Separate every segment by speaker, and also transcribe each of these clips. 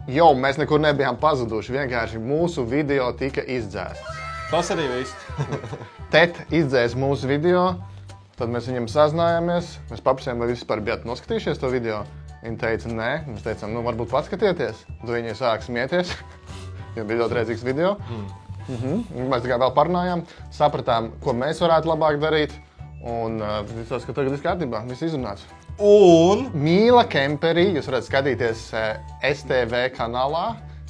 Speaker 1: Jo, mēs nekur nebijām pazuduši, vienkārši mūsu video tika izdzēsts.
Speaker 2: Tas arī viss.
Speaker 1: Tet izdzēs mūsu video, tad mēs viņam sazinājāmies. Mēs paprasījām, vai vispār bijāt noskatījušies to video. Viņi teica, nē. Mēs teicām, nu varbūt paskatieties. Tad viņi sāk smieties, jo bija ļoti redzīgs video. Mēs tikai vēl parunājām, sapratām, ko mēs varētu labāk darīt. Un visās, ka tagad viss kārtībā, viss izrunāts.
Speaker 2: Un
Speaker 1: Mīla Kemperi jūs varat skatīties STV kanālā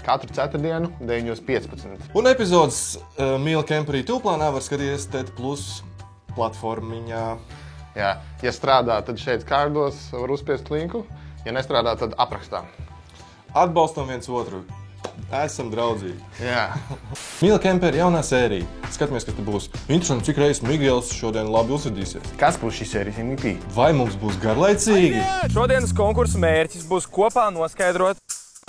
Speaker 1: katru ceturtdienu 9:15.
Speaker 2: Un epizodes Mīla Kemperī tūplānā var skatīties TET Plus platformiņā.
Speaker 1: Jā, ja strādā, tad šeit kārdos var uzspiest linku. Ja nestrādā, tad aprakstā.
Speaker 2: Atbalstam viens otru. Esam draudzīgi.
Speaker 1: Jā.
Speaker 2: Mīla Kemperi jaunā sērija. Skatāmies, kas te būs. Interesanti, cik reizes Migels šodien labi uzvedīsies.
Speaker 1: Kas būs šis sērijas MVP?
Speaker 2: Vai mums būs garlaicīgi?
Speaker 3: Šodienas konkursa mērķis būs kopā noskaidrot,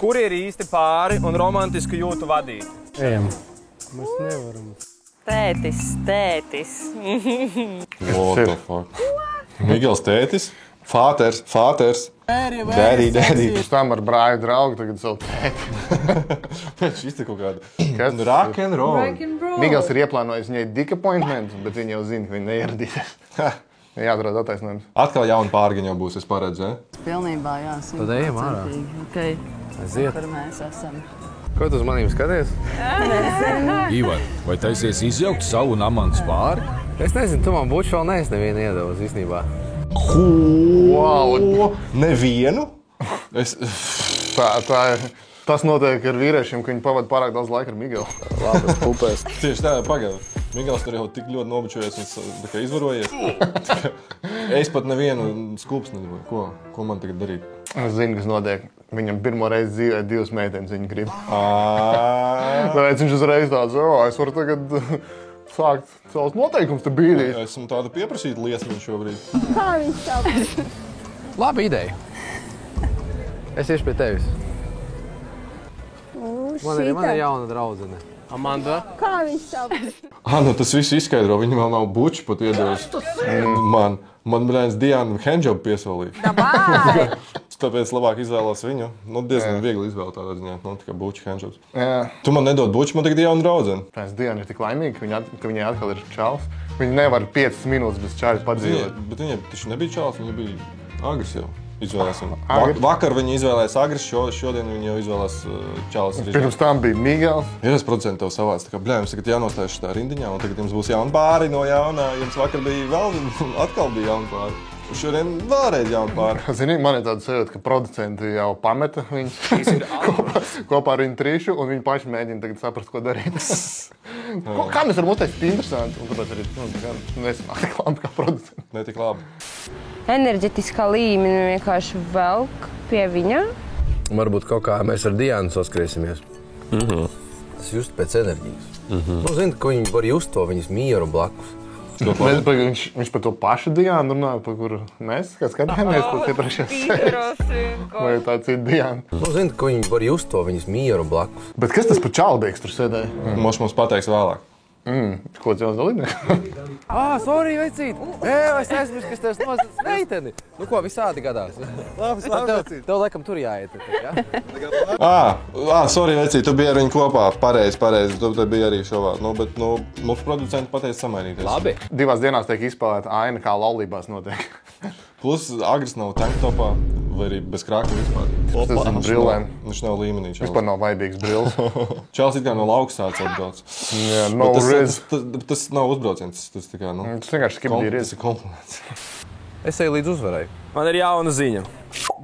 Speaker 3: kuri ir īsti pāri un romantisku jūtu vadīt.
Speaker 4: Ejam. Mēs nevaram.
Speaker 5: Tētis.
Speaker 2: What the fuck? Migels tētis? Fāters. Daddy.
Speaker 1: Uz tam ar brāļu draugu tagad savu tēti.
Speaker 2: Šis te kaut kāda.
Speaker 1: Kas?
Speaker 2: Rock and roll.
Speaker 1: Migels ir ieplānojis viņai dick appointment, bet viņa jau zina, ka viņa neieradīsies. Jāatrod attaisnojums.
Speaker 2: Atkal jauna pārgiņa jau būs, es paredzu,
Speaker 5: Pilnībā, jā, 100%.
Speaker 4: Tad ejam ārā.
Speaker 5: Okay.
Speaker 4: Aiziet.
Speaker 5: Kur mēs esam?
Speaker 4: Ko tu uz manīm skaties?
Speaker 6: Ivar, vai taisies izjaukt savu un Amandas pāri?
Speaker 4: Es nezinu, tu man būtu vēl neesi nevienu iedevusi īstenībā.
Speaker 1: Wow.
Speaker 2: Nevienu?
Speaker 1: Tas notiek ar vīriešiem, ka viņi pavada pārāk daudz laika ar Migelu.
Speaker 4: Labas pupēs.
Speaker 2: Tieši tā, pagaidi. Migels tur jau tik ļoti nobučojies un tā kā izvarojies. Es pat nevienu skūps nedabūju. Ko man tagad darīt?
Speaker 1: Es zinu, kas notiek. Viņam pirmo reizi dzīvē 2 meitenes viņa grib.
Speaker 2: Ā,
Speaker 1: Tāpēc viņš uzreiz tāds, es varu tagad sākt savus noteikumus te bīdīt.
Speaker 2: Esmu tādu pieprasītu liesmiņu šobrīd.
Speaker 5: Kā viņš sauc?
Speaker 4: Laba ideja. Es iešu pie tevis. Man ir jauna draudzene.
Speaker 3: Amanda?
Speaker 5: Kā viņš sauc?
Speaker 2: Nu tas viss izskaidro. Viņa vēl nav buči pat iedevusi. Man brēns Diana handjobu piesolīja.
Speaker 5: Dabāj!
Speaker 2: Tāpēc labāk izvēlos viņu. Diezgan viegli izvēlēt tādā ziņā. Tikai buči handjobs.
Speaker 1: Jā.
Speaker 2: Tu man nedod buči, man tagad jauna draudzene.
Speaker 1: Pēc Diana ir tik laimīga, ka viņai atkal ir čals. Viņa nevar 5 minūtes bez čāļa padzīvot.
Speaker 2: Bet viņai taču nebija čāls, viņa bija agres jau. Izvēlēsim.
Speaker 1: Agres?
Speaker 2: Vakar viņa izvēlējās agres, šodien viņa jau izvēlās čāls.
Speaker 1: Pirms tam bija Migels.
Speaker 2: Ir es procentu tev savāds, tā kā, jums tagad jānostājas šitā rindiņā, un tagad jums būs jauna pāri no jaunā. Jums vakar bija vēl, atkal bija jauna pāri. Un šodien vēlreiz jauna pāri.
Speaker 1: Zini, man ir tāda sajūta, ka producenti jau pameta viņus kopā ar viņu trīšu, un viņi paši mēģina tagad saprast, ko darīt. Kā mēs varam uztaisīt interesanti, un tāpēc arī nesanāk tik labi kā producenti.
Speaker 2: Ne tik labi.
Speaker 7: Enerģetiskā līmenī vienkārši velk pie viņa.
Speaker 4: Varbūt kaut kā mēs ar Diānu saskriesimies. Tas just pēc enerģijas. Zini, ka viņi var just to viņas mieru blakus.
Speaker 1: Viņš par to pašu Diānu runāja, par kuru mēs skatījāmies kaut iepriekšējās sērijas. Vai tā cita Diāna.
Speaker 4: Zini, ka viņi var just to viņas mieru blakus.
Speaker 1: Bet kas tas par čalbīgs tur sēdēja?
Speaker 2: Mums pateiks vēlāk.
Speaker 1: Ko tas jauns dalībnieks?
Speaker 4: Sorry, vecīt! Es aizmirstu, kas tev nozadzis meiteni. Nu ko, visādi gadās. Labi, tev laikam tur jāiet.
Speaker 2: Sorry, vecīt, tu biji ar viņu kopā. Pareizi. Tu biji arī šovā. Bet mums producenti pateica samainīties.
Speaker 4: Labi.
Speaker 1: 2 dienās tiek izspēlēta aina, kā laulībās notiek.
Speaker 2: Plus agres nav tanktopā, vai arī bez krāka vispār.
Speaker 1: Tas ir brillēm.
Speaker 2: Viņš nav līmenī.
Speaker 1: Vispār nav vaibīgs brilles.
Speaker 2: Čels it kā no laukas sāc atbrauc.
Speaker 1: Jā, no riz.
Speaker 2: Tas nav uzbrauciens. Tas tā kā,
Speaker 1: Tas vienkārši skipdī riz.
Speaker 2: Tas ir kompliments.
Speaker 4: Es eju līdz uzvarai.
Speaker 3: Man ir jauna ziņa.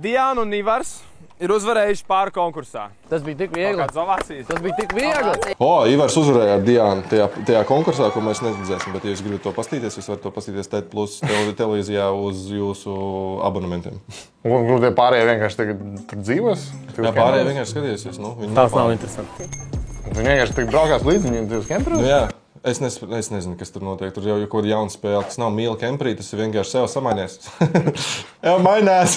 Speaker 3: Diana un Ivars ir uzvarējuši pāri konkursā.
Speaker 4: Tas bija tik viegli.
Speaker 3: Kāds ovācijas?
Speaker 4: Tas bija tik viegli.
Speaker 2: Ivars uzvarēja ar Diānu tajā konkursā, ko mēs neredzēsim. Bet, ja jūs gribat to pastīties, jūs varat to pastīties TET Plus televīzijā uz jūsu abonementiem.
Speaker 1: Un tie pārējie vienkārši tagad tur dzīvos?
Speaker 2: Jā, pārējie vienkārši skatīsies.
Speaker 3: Tas nav interesanti.
Speaker 1: Viņi vienkārši tagad braukās līdz viņiem tajos kemperos?
Speaker 2: Jā. Es nezinu, kas tur notiek. Tur jau ir kaut kāda jauna spēle. Tas nav Mīla Kemperī, tas ir vienkārši sev samainies. Jā, mainās.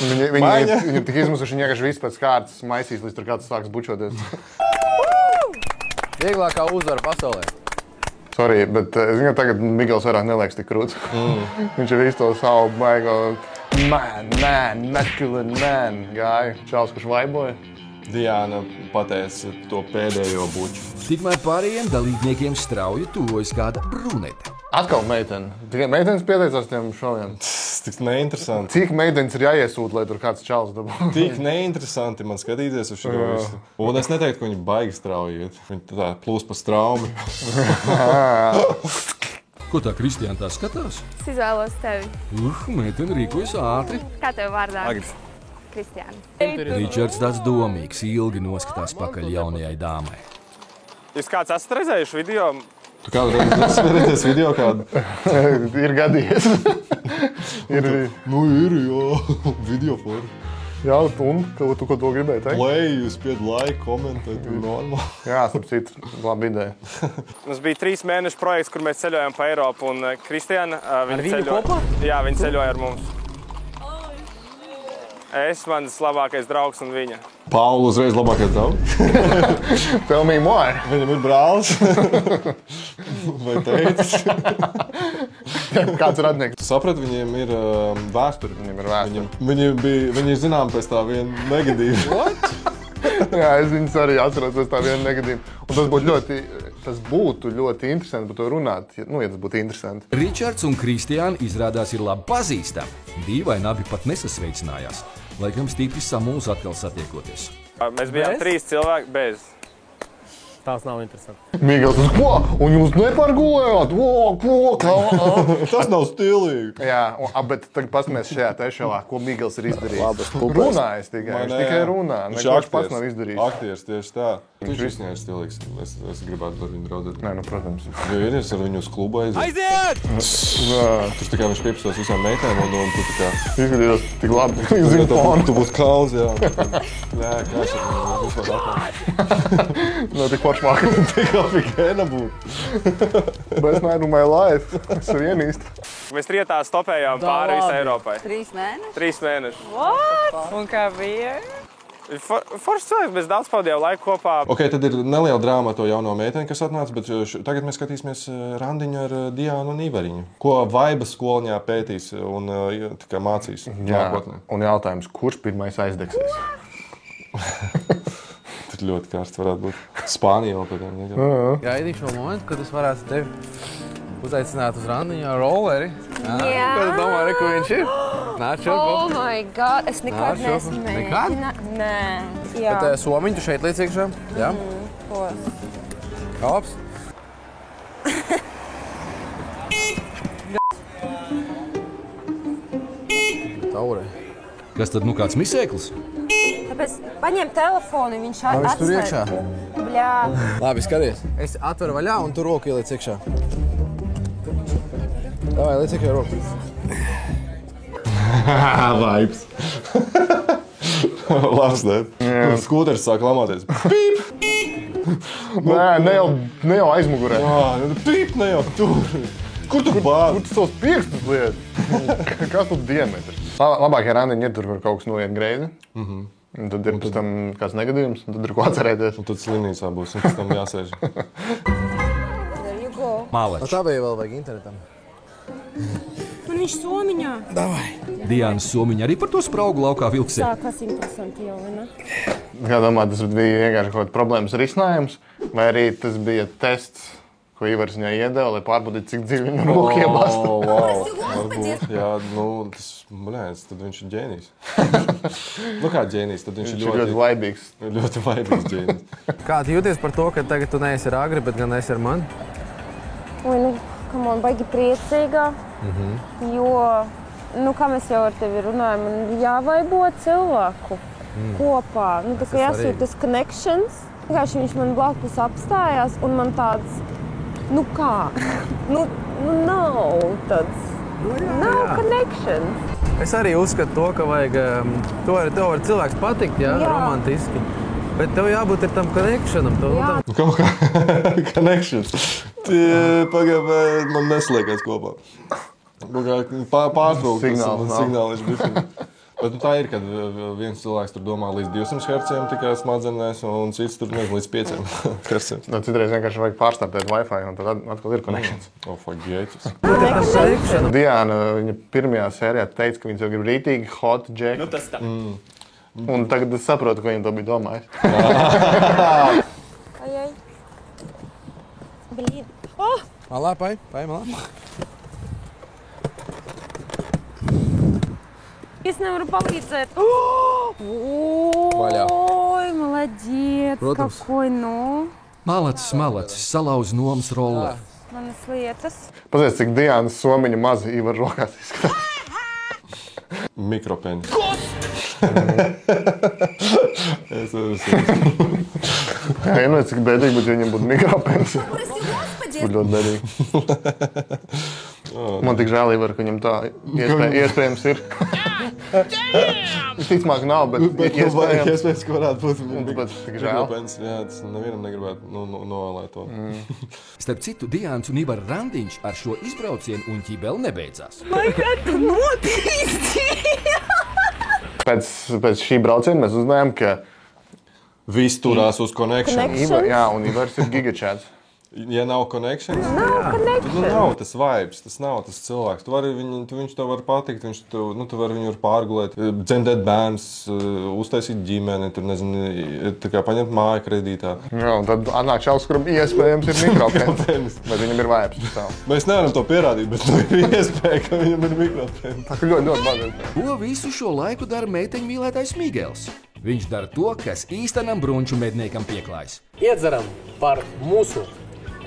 Speaker 1: Viņi tik izmusuši, viņi vienkārši visu pēc kārtas maisīs, līdz tur kāds sāks bučoties.
Speaker 4: Vieglākā uzvara pasaulē.
Speaker 1: Sorry, bet es viņam tagad Migels vairāk neliekas tik krūts. Viņš ir visu to savu baigo masculine man. Gāja čals, kurš vaiboja.
Speaker 2: Diana pateica to pēdējo buču.
Speaker 6: Tikmēr pārējiem dalībniekiem strauji tuvojas kāda brunete.
Speaker 1: Atkal meitene. Tikai meitenes pieteicās tiem šoviem.
Speaker 2: Tas tik neinteresanti.
Speaker 1: Cik meitenes ir jāiesūta, lai tur kāds čals dabūtu?
Speaker 2: Tik neinteresanti man skatīties uz šo visu. Un es neteiktu, ka viņi baigi strauji iet. Viņi tā plūst pa straumi.
Speaker 6: Ko tā Kristiāna tā skatās?
Speaker 7: Es izvēlos tevi.
Speaker 6: Meitene rīkojas ātri.
Speaker 7: Kā tev vārdā?
Speaker 3: Agris.
Speaker 7: Kristiāna.
Speaker 6: Ričards tāds domīgs, ilgi noskatās pakaļ jaunajai dāmai.
Speaker 3: Jūs kāds esat redzējuši video?
Speaker 2: Tu kādu reizi redzējies video kādu?
Speaker 1: Ir gadījies. ir
Speaker 2: Video for.
Speaker 1: Jā, un ko tu gribēji teikt?
Speaker 2: Play, jūs spied like, komentēt, normāli.
Speaker 1: Jā, starp citu, laba ideja.
Speaker 3: Mums bija 3 mēnešu projekts, kur mēs ceļojām pa Eiropu, un Kristiāna,
Speaker 8: viņu kopā?
Speaker 3: Jā, viņa ceļoja ar mums. Es, mans labākais draugs un viņa.
Speaker 2: Paula uzreiz labākais draugs.
Speaker 1: Tell me more.
Speaker 2: Viņam ir brālis. Vai teicis?
Speaker 1: Kāds radnieks?
Speaker 2: Tu saprati, viņiem ir vēsture.
Speaker 1: Viņiem ir vēsture.
Speaker 2: Viņi ir zinām pēc tā viena negadījuma.
Speaker 1: Jā, es viņus arī atceros pēc tā viena negadījuma. Un tas būtu ļoti interesanti par to runāt, ja tas būtu interesanti.
Speaker 6: Ričards un Kristiāna izrādās ir labi pazīstami. Dīvaini abi pat nesasveicinājās. Laikam stipri samūs atkal satiekoties.
Speaker 3: Mēs bijām 3 cilvēki bez.
Speaker 8: Tās nav interesanti.
Speaker 1: Mīgels, ko? Un jūs nepargojāt?
Speaker 2: Tas nav stilīgi.
Speaker 1: Jā, bet tagad paskatīsimies šajā tešalā, ko Mīgels ir izdarījis. Runājis tikai, viņš tikai runā. Neko viņš pats nav izdarījis.
Speaker 2: Aktieris tieši tā. Viņš visņā ir stilīgs. Es gribētu ar viņu draudzēt.
Speaker 1: Nē, protams.
Speaker 2: Jo ir ar viņu uz klubu
Speaker 3: Aiziet!
Speaker 2: Tas tā kā viņš piepstos visām meitēm un tu tā kā...
Speaker 1: Izskatījās tik labi. Zinu fonu.
Speaker 2: Tu būtu kauns, jā. Nē, kāds ir vispār atnāk.
Speaker 1: No, tik foršmāk.
Speaker 2: Tik apikēna būtu.
Speaker 1: Best night of my life. Es vienīst.
Speaker 3: Mēs trietā stopējām pāri visai Eiropai.
Speaker 5: 3 mēneši.
Speaker 3: 3 mēnešus.
Speaker 7: What? Un kā bija?
Speaker 3: Foršs cilvēks, mēs daudz pavadījām laiku kopā.
Speaker 2: Ok, tad ir neliela drāma to jauno meiteni, kas atnāca, bet tagad mēs skatīsimies randiņu ar Diānu un Ivariņu. Ko Vaiba skolņā pētīs un tikai mācīs nākotnē.
Speaker 1: Un jautājums, kurš pirmais aizdegsies?
Speaker 2: Tur ļoti karsts varētu būt. Spānija vēl pēc tam.
Speaker 4: Gaidīšu šo momentu, kad es varētu tevi uzaicināt uz randiņu ar rolleri.
Speaker 7: Jā.
Speaker 4: Kad domā, re, kur viņš ir? Nāc šurp.
Speaker 7: Oh my god, es nekad
Speaker 4: Nāc šurp.
Speaker 7: nesmu
Speaker 4: Nekad?
Speaker 7: mēģināt. Nē. Jā.
Speaker 4: Bet somiņu tu šeit liec iekšā? Jā?
Speaker 7: Ko?
Speaker 4: Kāps? Taure.
Speaker 6: Kas tad kāds misēklis?
Speaker 7: Tāpēc paņem telefonu, viņš
Speaker 4: Viņš tur iekšā.
Speaker 7: Bļā.
Speaker 4: Labi, skaties. Es atveru vaļā un tu roku ieliec iekšā. Davai, liec iekšā roku.
Speaker 2: Vibes. Labs, ne? Skūteris sāk lamāties.
Speaker 1: Nē, ne jau aizmugurē.
Speaker 2: Pīp, ne jau tur. Kur tu bāzi?
Speaker 1: Kur tu savus pirkstus lieti? Kas tu diametrs? Labākie randiņi ir tur, kur kaut kas noiet greidi. Un tad ir pēc tam kāds negadījums, un tad ir ko atcerēties.
Speaker 2: Un tad slimnīcā būs, un pēc tam jāsēž.
Speaker 7: There you go.
Speaker 6: Māleči.
Speaker 4: Tā bija vēl vajag internetam.
Speaker 7: Un viņš somiņā.
Speaker 6: Diānas somiņa arī par to spraugu laukā vilksē.
Speaker 7: Kas interesanti jau, vai ne?
Speaker 1: Kā domā, tas bija vienkārši kaut kāds problēmas risinājums, vai arī tas bija tests, ko Ivars viņai iedeva, lai pārbaudītu, cik dziļi viņam lūk iebasta.
Speaker 2: Varbūt, jā, tad viņš ir ģēnijs. Kā ģēnijs, tad viņš ir
Speaker 1: ļoti vaibīgs.
Speaker 2: Ļoti vaibīgs ģēnijs.
Speaker 4: Kā tu jūties par to, ka tagad tu neesi ar Agri, bet gan esi ar mani?
Speaker 7: Oi, man baigi priecīgā, jo, kā mēs jau ar tevi runājam, man jāvaibo cilvēku kopā. Tā kā jāsūt tas connections. Vienkārši viņš man blakus apstājās un man tāds, kā? Nav tāds, nav connections.
Speaker 4: Es arī uzskatu to, ka vajag, tev var cilvēks patikt, jā, romantiski. Bet tev jābūt ir tam connectionam.
Speaker 2: Kaut kā connections. Pagaidām, man neslēgās kopā. Pārtraukt signāli. Bet tā ir, kad viens cilvēks tur domā līdz 200 herciem tikai smadzenēs, un cits tur nezinu līdz 5 herciem.
Speaker 1: Citreiz vienkārši vajag pārstartēt Wi-Fi, un tad atkal ir connections.
Speaker 2: Fuck, jēķis.
Speaker 1: Diana, viņa pirmajā sērijā teica, ka viņa jau grib rītīgi hot jack.
Speaker 3: Tas tā.
Speaker 1: Un tagad es saprotu, ko viņa to bija domājis.
Speaker 7: Ai. Blīd. Oh!
Speaker 4: Malā, pai, malā.
Speaker 7: Es nevaru palīdzēt.
Speaker 4: Vaļā.
Speaker 7: Oi, молодец.
Speaker 4: Protams.
Speaker 7: Какой, ну.
Speaker 6: Malacis salauz nomas rolle.
Speaker 7: Manas lietas.
Speaker 1: Pazies, cik Dianas somiņa mazi Ivar rokās izskatās.
Speaker 2: Mikropeni. Es
Speaker 1: Jā, nu, cik bēdīgi būtu, ja viņam būtu mikropens. Būtu ļoti bēdīgi. Man tik žēl, Ivar, ka viņam tā iespējams ir. Ticamāk nav, bet
Speaker 2: iespējams, ka varētu būt
Speaker 1: mikropens.
Speaker 2: Jā, tas nevienam negribētu novēlēt to.
Speaker 6: Starp citu, Diāns un Ivara randiņš ar šo izbraucienu un ķībeli nebeidzās.
Speaker 1: Pēc šī brauciena mēs uzzinājām, ka
Speaker 2: Viss turās uz connection.
Speaker 1: Jā, un Ivars ir gigačēts.
Speaker 2: Ja nav connections, tad nav tas vibes, tas nav tas cilvēks. Viņš tev var patikt, tu vari viņu pārgulēt, dzemdēt bērns, uztaisīt ģimeni, tur nezinu, tā kā paņemt māju kredītā.
Speaker 1: Jā, un tad atnāk čalis, kuram iespējams ir mikropens, bet viņam ir vibes.
Speaker 2: Mēs nevaram to pierādīt, bet ir iespēja, ka viņam ir mikropens.
Speaker 1: Tā kā ļoti mazliet.
Speaker 6: Ko visu šo laiku dara meiteņu mīlētais Migels? Viņš dara to, kas īstenam brunču medniekam pieklājas.
Speaker 8: Iedzeram par mūsu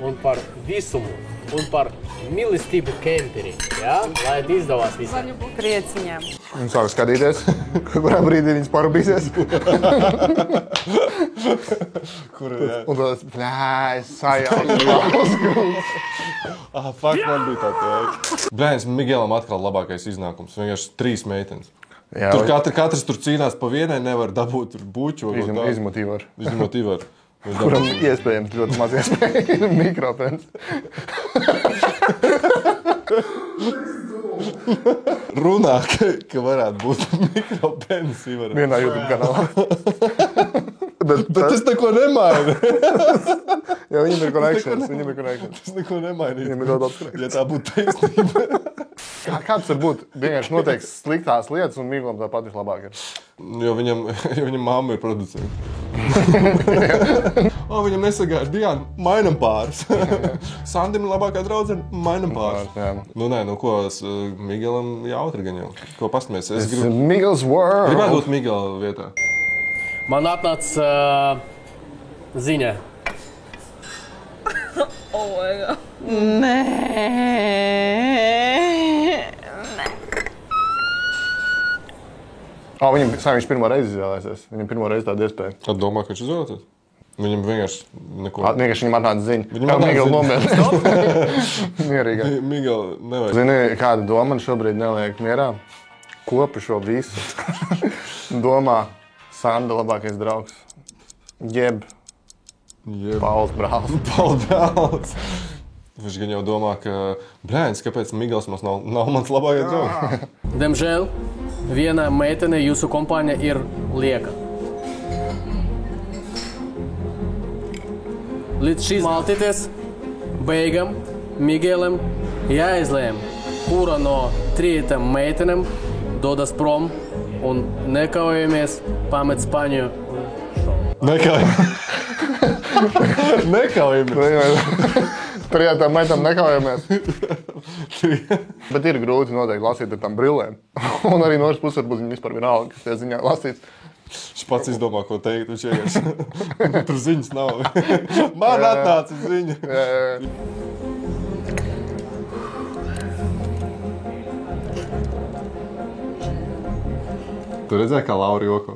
Speaker 8: un par visumu un par mīlestību kemperi, ja? Lai izdevās visiem.
Speaker 7: Prieciņām.
Speaker 1: Un sāk skatīties, kurā brīdī viņas parubīsies.
Speaker 2: Kur ir?
Speaker 1: Un tad, es sajaucu.
Speaker 2: Fuck, man bija tā teikt. Blēns, Migelam atkal labākais iznākums. Vienkārši 3 meitenes.
Speaker 1: Jā,
Speaker 2: tur katrs tur cīnās pa vienai, nevar dabūt buču.
Speaker 1: Izņemot Ivaru.
Speaker 2: Izņemot Ivaru.
Speaker 1: Kuram iespējams ļoti maz iespēja ir mikropens.
Speaker 2: Runā, ka varētu būt mikropens Ivaram.
Speaker 1: Vienā YouTube kanālā.
Speaker 2: Bet tas neko nemaina.
Speaker 1: Jā, viņam ir connections.
Speaker 2: Tas neko nemaina.
Speaker 1: Viņam ir ļoti daudz connections.
Speaker 2: Ja tā būtu taisnība.
Speaker 1: Kāds var būt vienkārši noteiks sliktās lietas un Miglam tāpat vislabāk ir?
Speaker 2: Jo viņam mamma ir producenta. Viņam nesagāja, Diana, mainam pāris. Sandim ir labākā draudzene, mainam pāris. Ko Migelam jautri gan jau? Ko pastamies?
Speaker 1: Migels World.
Speaker 2: Gribētu būt Migela vietā.
Speaker 8: Man atnāca ziņa.
Speaker 7: Nē.
Speaker 1: Viņš pirmo reizi izvēlēsies. Viņam pirmo reizi tāda iespēja.
Speaker 2: Tad domā, ka viņš izvēlēsies? Viņam vienkārši neko.
Speaker 1: Vienkārši viņam atnāca ziņa.
Speaker 2: Viņam
Speaker 1: Migela nomēr. Mierīgā.
Speaker 2: Migela nevajag.
Speaker 1: Zini, kāda doma man šobrīd neliek mierā? Kopi šo visu. Domā, Sanda labākais draugs. Jeb. Pauls brālis.
Speaker 2: Pauls brālis. Viņš gan jau domā, ka, blēns, kāpēc Migels mums nav mans labākais draugs?
Speaker 8: Diemžēl, viena meitene jūsu kompānija ir lieka. Līdz šīs maltītes beigam Migelam jāizlēm, kura no 3 meitenēm dodas prom un nekaujamies pamet Spāņu.
Speaker 1: Nekaujamies. 3 meitām nekaujamies. Bet ir grūti noteikti lasīt ar tām brillēm. Un arī no otras puses varbūt viņi vispār vienalga, kas tajā ziņā lasīts.
Speaker 2: Viņš pats izdomā, ko teikt. Viņš vienkārši tur ziņas nav. Man atnāca ziņa. Tu redzēji, kā Laura joko?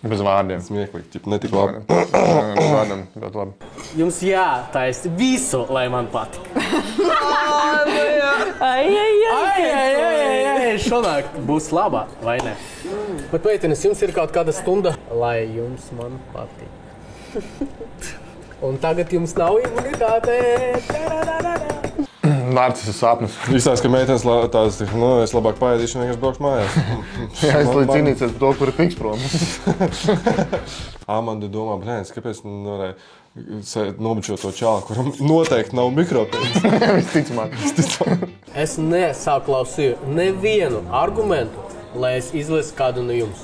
Speaker 2: Bez vārdiem. Smieklīgi, netik labi. Bez vārdiem, ļoti labi.
Speaker 8: Jums jātaisa visu, lai man patika. Šonakt būs labā, vai ne? Bet, meitenes, jums ir kaut kāda stunda, lai jums man patīk. Un tagad jums nav imunitāte.
Speaker 1: Narcisu sapnis.
Speaker 2: Izstāst, ka meitenes tās, nu, es labāk paēdīšu, vienkārši braukšu mājās.
Speaker 1: Jā, es līdz cīnīties par to, kur ir tiks prom.
Speaker 2: Amanda domā, blēns, kāpēc nevarēja nobučot to čālu, kuram noteikti nav mikropēdas.
Speaker 1: Visticamāk.
Speaker 8: Es nesaklausīju nevienu argumentu, lai es izlesu kādu no jums.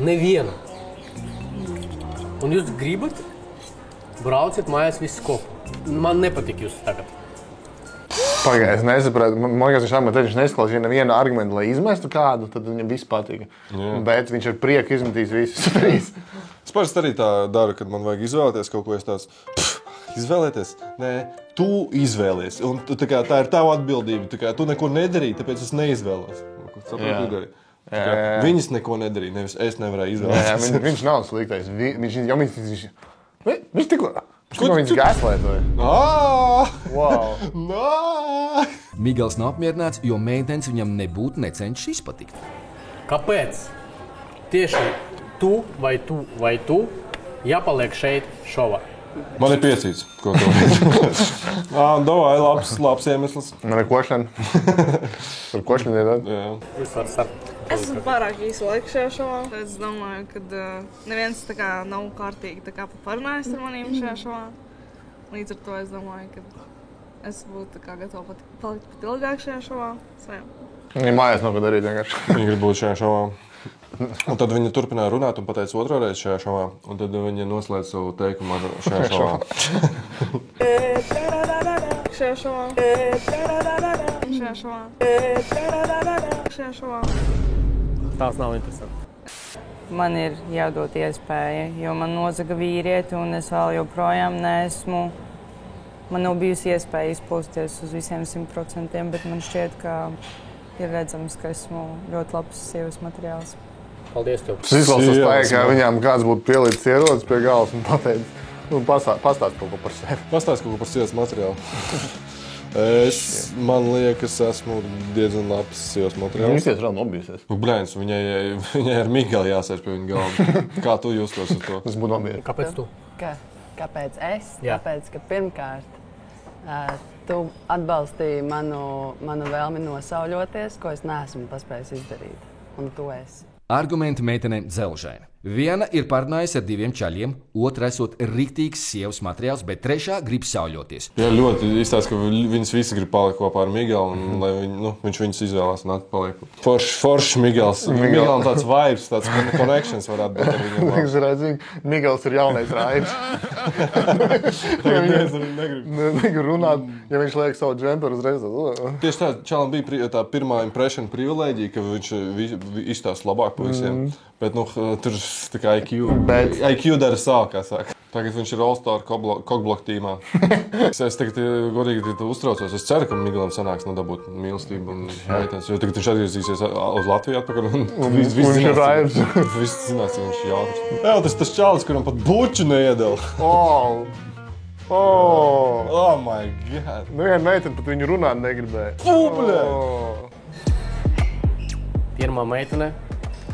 Speaker 8: Nevienu. Un jūs gribat? Brauciet mājās visu kopā. Man nepatīk jūs tagad.
Speaker 1: Pagaid, es nesapratu. Man liekas, viņš neizklausīja nevienu argumentu, lai izmestu kādu, tad viņam viss patika. Bet viņš ar prieku izmetīs visus trīs.
Speaker 2: Es parasti arī tā daru, kad man vajag izvēlēties kaut ko, es tāds, izvēlēties? Nē, tu izvēlies. Un tā ir tava atbildība. Tu neko nedarīji, tāpēc es neizvēlos. Viņas neko nedarīja, nevis es nevarēju izvēlēties.
Speaker 1: Jā, viņš nav sliktais. Viņš tikko viņas gaislētoja. Wow.
Speaker 6: Migels nav apmierināts, jo meitenes viņam nebūtu necenšas izpatikt.
Speaker 8: Kāpēc? Tieši tu vai tu jāpaliek šeit šovā.
Speaker 2: Man ir piecīts, ko tu. Davai, labs iemesls.
Speaker 1: Man ir košana. Par košanu iedod?
Speaker 2: Jā.
Speaker 8: Jūs varat sarunāt.
Speaker 9: Es esmu pārāk īsu laiku šajā šovā. Es domāju, ka neviens tā kā nav kārtīgi tā kā parunājis ar maniem šajā šovā. Līdz ar to es domāju, ka es būtu tā kā gatava palikt pat ilgāk šajā šovā.
Speaker 1: Viņa mājās nav ko darīt vienkārši.
Speaker 2: Viņa grib būt šajā šovā. Un tad viņa turpināja runāt un pateica otro reizi šajā šovā. Un tad viņa noslēdz savu teikumu ar šajā šovā.
Speaker 9: Šajā šovā. Šajā šovā. Šajā šovā.
Speaker 8: Tās nav interesanti.
Speaker 10: Man ir jādod iespēja, jo man nozaga vīrieti un es vēl joprojām neesmu. Man nav bijusi iespēja izpūsties uz visiem 100%, bet man šķiet, ka ir redzams, ka esmu ļoti labs sievas materiāls.
Speaker 8: Paldies tev.
Speaker 1: Tas izklausās tā, ka viņām kāds būtu pielīdz ierodas pie galvas un pateicis, pastāst kaut ko par sevi.
Speaker 2: Pastāst kaut ko par sievas materiālu. Man liekas, esmu diezgan labs sievas materiāls.
Speaker 1: Viņas vēl nobijusies.
Speaker 2: Blēns, viņai ar Migeli jāsēž pie viņa galva. Kā tu jūtos ar to?
Speaker 1: Tas būtu nobijies.
Speaker 8: Kāpēc tu?
Speaker 5: Kāpēc es?
Speaker 8: Jā.
Speaker 5: Tāpēc, ka pirmkārt, tu atbalstīji manu vēlmi nosauļoties, ko es neesmu paspējis izdarīt. Un tu esi.
Speaker 6: Argumenti meitenēm dzelžaini. Viena ir parunājusi ar diviem čaļiem, otra esot riktīgs sievas materiāls, bet trešā grib sauļoties.
Speaker 2: Jā, ļoti izstāst, ka viņas visi grib palikt kopā ar Migelu, un lai viņš viņus izvēlās un atpaliek. Foršs Migels. Migelam tāds vibes, tāds connections varētu būt ar viņiem.
Speaker 1: Viņš redzīgi, Migels ir jaunais raids. Negrib runāt, ja viņš liek savu džemperu uzreiz.
Speaker 2: Tieši tā, čalam bija tā pirmā impression privilēģija, ka viņš izstāst labāk par visiem. Bet, tur tā kā IQ dara savu, kā saka. Tagad viņš ir All-Star kokblok tīmā. Es tagad godīgi uztraucos. Es ceru, ka Migelam sanāks dabūt mīlestību un meitenes, jo tagad viņš atgriezīsies uz Latviju atpakaļ un viss zinās, ka viņš ir jautrs. Jā, tas čalis, kuram pat buču neiedala. Oh my God.
Speaker 1: Viena meitene pat viņu runāt negribēja.
Speaker 8: Pirmā meitene,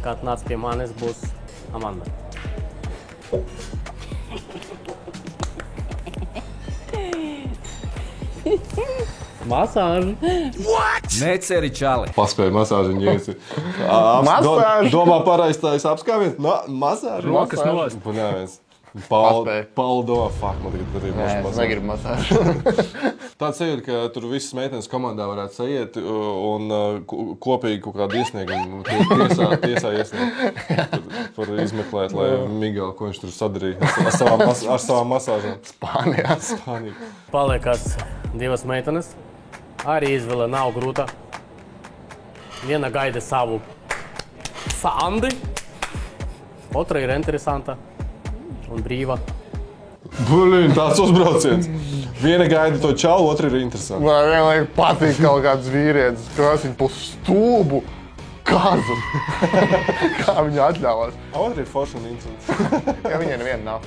Speaker 8: kad nāc pie manis, būs Amanda. Masāžu.
Speaker 6: Neceri čali.
Speaker 2: Paspēja masāžu un iesi. Domā paraistājas apskāviens? Masāžu.
Speaker 8: Rokas nost.
Speaker 2: Paula domā, fuck, man tagad arī masāžu.
Speaker 1: Es negribu masāžu.
Speaker 2: Tāds sajūta, ka tur visas meitenes komandā varētu sajiet un kopīgi kaut kādu iesniegumu tiesā iesniegt par izmeklēt, lai Migeli, ko viņš tur sadarīja ar savām masāžām.
Speaker 1: Spānijā.
Speaker 8: Paliekas divas meitenes. Arī izvēle nav grūta. Viena gaida savu Sandi, otra ir interesanta un brīva.
Speaker 2: Tāds uzbrauciens. Viena gaida to čalu, otra ir interesanta.
Speaker 1: Man vienlaik patīk kaut kāds vīrietis, kas viņu pa stūbu kāzu. Kā viņa atļāvās.
Speaker 2: Otra ir forša un interesanta.
Speaker 1: Ja viņai neviena nav.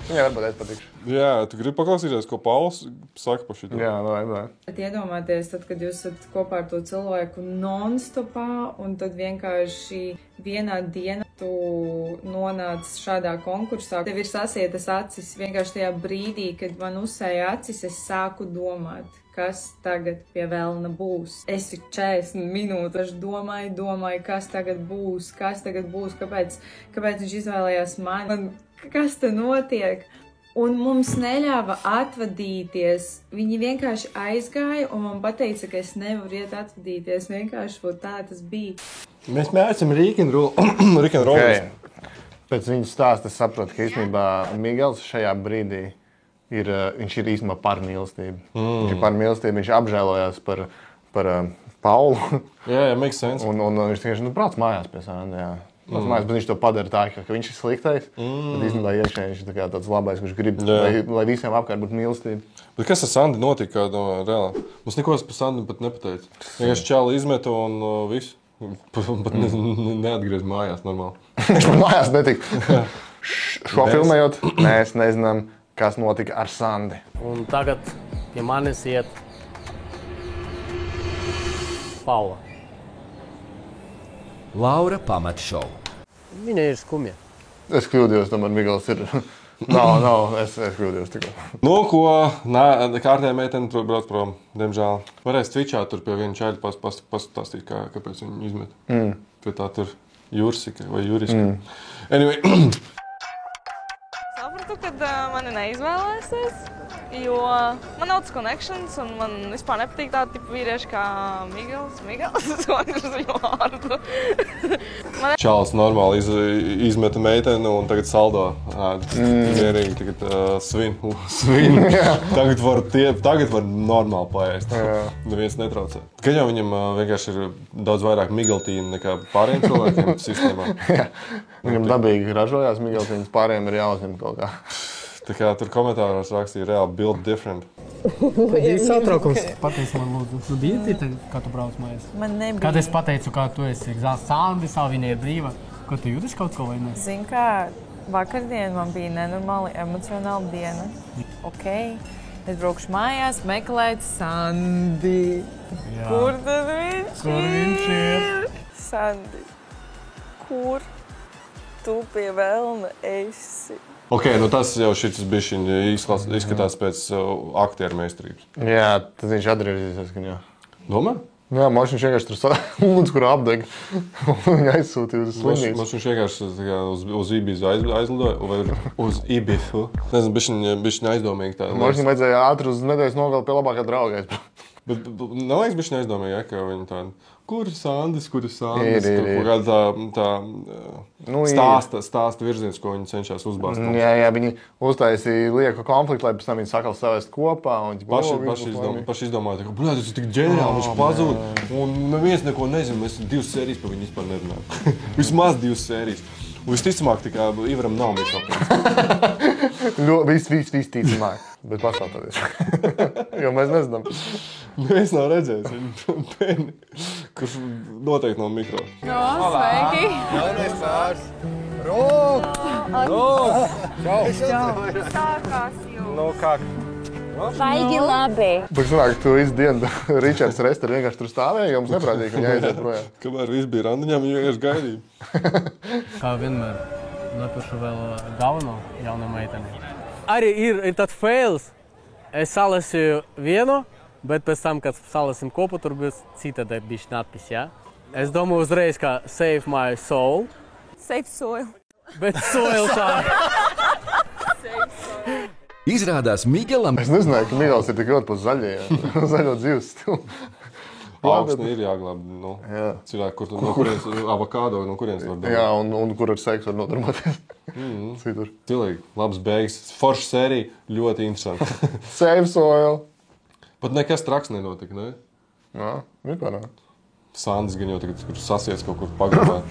Speaker 1: Viņai varbūt es patikšu.
Speaker 2: Jā, tu gribi paklausīties, ko Pauls saka par šito?
Speaker 1: Jā, vai.
Speaker 10: Bet iedomājieties, tad, kad jūs esat kopā ar to cilvēku non-stopā un tad vienkārši vienā dienā tu nonāc šādā konkursā, tev ir sasietas acis vienkārši tajā brīdī, kad man uzsēja acis, es sāku domāt, kas tagad pie velna būs. Es 40 minūtes domāju, kas tagad būs, kāpēc viņš izvēlējās mani, kas te notiek. Un mums neļāva atvadīties. Viņi vienkārši aizgāja un man pateica, ka es nevaru iet atvadīties. Vienkārši tā tas bija.
Speaker 2: Mēs mēģinām Rick&Roll.
Speaker 1: Okay. Pēc viņas stāsta es saprotu, ka īstenībā Migels šajā brīdī viņš ir īstenībā par mīlestību. Viņš ir par mīlestību, viņš apžēlojās par Paulu.
Speaker 2: Jā, makes sense.
Speaker 1: Un viņš vienkārši brauc mājās pie Sandi, jā. Bet viņš to padara tā, ka viņš ir sliktais. Bet īstenībā iekšēji viņš ir tāds labais, kurš grib, lai visiem apkārt būtu mīlestība.
Speaker 2: Bet kas ar Sandi notika? Reāli? Mums neko par Sandi pat nepateica. Vienkārši čāli izmeta un visu. Pat neatgriez mājās normāli.
Speaker 1: Viņš pat mājās netika. Šo filmējot, mēs nezinām, kas notika ar Sandi.
Speaker 8: Un tagad pie manis iet Paula.
Speaker 6: Laura pamat šovu.
Speaker 8: Viņa ir skumja.
Speaker 1: Es kļūdījos, tomēr Migels ir... Nav, es kļūdījos tikko.
Speaker 2: Nu, ko? Kārtējā meitene tur brauc prom, diemžēl. Varēs Twitchā tur pie viena čaļa pastāstīt, kāpēc viņu izmet. Pie tā tur Jursika vai Juriska. Anyway.
Speaker 9: Sapratu, kad mani neizvēlēsies, jo man nav tas connections un man vispār nepatīk tādi tipi vīrieši kā Migels, es varu viņu vārdu.
Speaker 2: Čāls normāli izmeta meiteni un tagad saldo. Mierīgi tagad svin. Tagad var normāli paēst. Neviens netraucē. Gan jau viņam vienkārši ir daudz vairāk migeltīna nekā pārējiem cilvēkiem sistēmā.
Speaker 1: Viņam dabīgi ražojās migeltīnas, pārējiem ir jāuzņem kaut kā.
Speaker 2: Tā kā tur komentāros rakstīja reāli build different.
Speaker 8: Ir satraukums. Pateici man, lūdzu, tu biji tīta, kā tu brauc mājās?
Speaker 10: Man nebija.
Speaker 8: Kad es pateicu, kā tu esi Sandi, viņa ir brīva, ko tu jūtas kaut ko vai ne?
Speaker 10: Zini kā, vakardien man bija nenormāli emocionāla diena. Ok, es braukšu mājās meklēt Sandi.
Speaker 8: Jā.
Speaker 10: Kur tad viņš
Speaker 8: ir?
Speaker 10: Sandi, kur tu pie velna esi?
Speaker 2: Ok, nu tas jau šis bišķiņ izskatās pēc aktieru meistarības.
Speaker 1: Jā, tad viņš atgriezīsies, ka jā.
Speaker 2: Domā?
Speaker 1: Jā, viņš vienkārši tur uguns, kur apdeg. Viņa aizsūtīja uz slimnīcu.
Speaker 2: Viņš vienkārši uz Ibizu aizlidoja, vai uz Ibizu. Nezinu, bišķiņ aizdomīgi tā.
Speaker 1: Viņam vajadzēja ātri uz nedēļas nogali pie labākā drauga.
Speaker 2: Bet nav liekas bišķiņ aizdomīgi, ka viņi tādi, kur ir Sandis? Tā stāsta virziens, ko viņi cenšas uzbāzt.
Speaker 1: Jā, viņi uztaisīja lieku konfliktu, lai pēc tam viņi sakal savest kopā.
Speaker 2: Paši izdomāja, ka tas ir tik ģeniāli, viņš pazūd. Un neviens neko nezina, mēs 2 sērijas par viņu vispār nerunājam. Vismaz 2 sērijas. Un visticamāk, tā kā Ivaram nav mikrofons.
Speaker 1: Viss ticamāk, bet pastāstāties. Jo mēs nezinām.
Speaker 2: Neviens nav redzējis viņu pēni, kurš noteikti nav mikrofons.
Speaker 10: Sveiki!
Speaker 4: Jaunais pārs!
Speaker 10: Sākās jau.
Speaker 2: Nu, kā?
Speaker 7: Baigi labi.
Speaker 1: Bet sanāk, tu visu dienu Ričards Rester vienkārši tur stāvēja, jo mums neprātīgi, ka viņa aiziet projām.
Speaker 2: Kamēr viss bija randiņām, viņa vienkārši gaidīja.
Speaker 8: Kā vienmēr, nepiršu vēl galveno jaunai meitenei. Arī ir tāds fails. Es salasīju vienu, bet pēc tam, kad salasim kopā, tur būs cita bišķi natpis, jā? Es domāju uzreiz, ka save my soul.
Speaker 10: Save soil.
Speaker 8: Bet soil tā.
Speaker 10: Save soil.
Speaker 6: Izrādās Migelam...
Speaker 1: Es nezināju, ka Migels ir tik ļoti pa zaļo dzīves stilu.
Speaker 2: Augstni ir jāglāb, nu, cilvēki, no kurienes avokādo, no kurienes var darīt.
Speaker 1: Jā, un kur ar seksu var nodarboties. Citur.
Speaker 2: Tilīgi, labs beigas. Forša sērija, ļoti interesanti.
Speaker 1: Save soil.
Speaker 2: Pat nekas traks nenotika, ne?
Speaker 1: Jā, vispār.
Speaker 2: Sandis gan jau tagad sasies kaut kur pagrabā.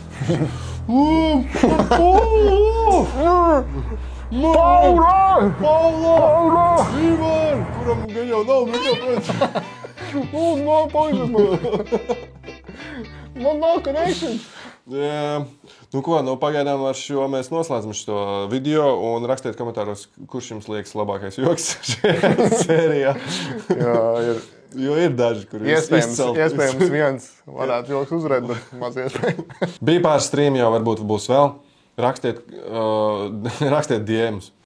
Speaker 2: Paula! Ivar! Kuram gan jau nav mikrofons?
Speaker 1: Nav palīdzes man. Man nav connection.
Speaker 2: Jā. Nu ko, pagaidām ar šo mēs noslēdzam šo video un rakstiet komentāros, kurš jums liekas labākais joks šajā sērijā.
Speaker 1: Jā,
Speaker 2: Jo ir daži, kur
Speaker 1: Iespējams viens varētu vilkt uzvarēt, bet maz iespējams.
Speaker 2: Bija pāris streami, jau varbūt būs vēl. Rakstiet DMs.